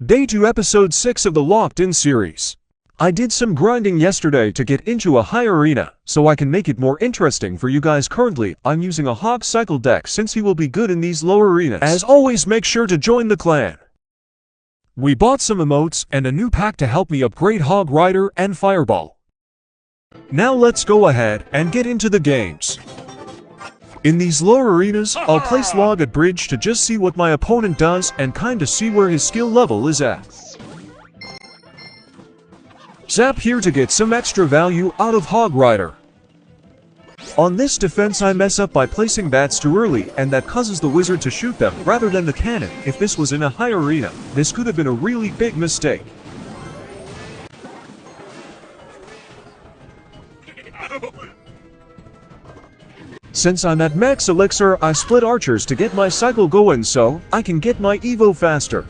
Day 2 Episode 6 of the Locked In series. I did some grinding yesterday to get into a high arena, so I can make it more interesting for you guys. Currently, I'm using a Hog Cycle deck since he will be good in these low arenas. As always, make sure to join the clan. We bought some emotes and a new pack to help me upgrade Hog Rider and Fireball. Now let's go ahead and get into the games. In these lower arenas, I'll place log at bridge to just see what my opponent does and kinda see where his skill level is at. Zap here to get some extra value out of Hog Rider. On this defense I mess up by placing bats too early, and that causes the wizard to shoot them rather than the cannon. If this was in a high arena, this could have been a really big mistake. Since I'm at max elixir, I split archers to get my cycle going so I can get my evo faster.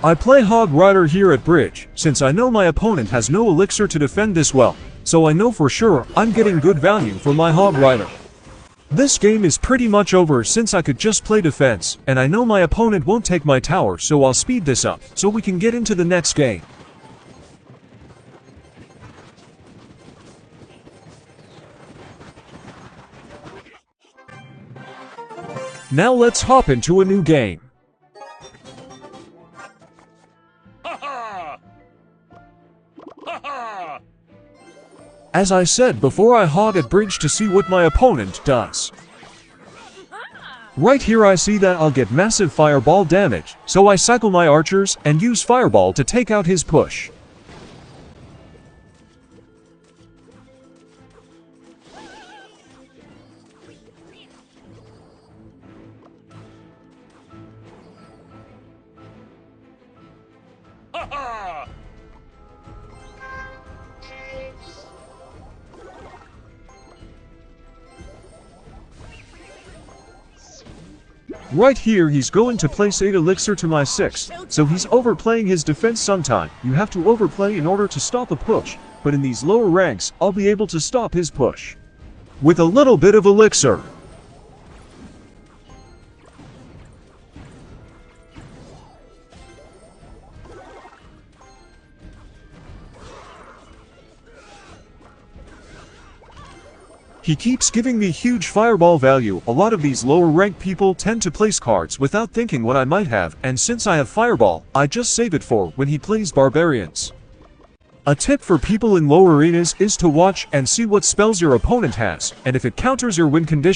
I play Hog Rider here at bridge, since I know my opponent has no elixir to defend this well, so I know for sure I'm getting good value for my Hog Rider. This game is pretty much over since I could just play defense, and I know my opponent won't take my tower, so I'll speed this up so we can get into the next game. Now let's hop into a new game. As I said before, I hog at bridge to see what my opponent does. Right here I see that I'll get massive fireball damage, so I cycle my archers and use fireball to take out his push. Right here he's going to place 8 elixir to my 6, so he's overplaying his defense sometime. You have to overplay in order to stop a push, but in these lower ranks, I'll be able to stop his push with a little bit of elixir. He keeps giving me huge fireball value. A lot of these lower rank people tend to place cards without thinking what I might have, and since I have fireball, I just save it for when he plays barbarians. A tip for people in lower arenas is to watch and see what spells your opponent has, and if it counters your win condition,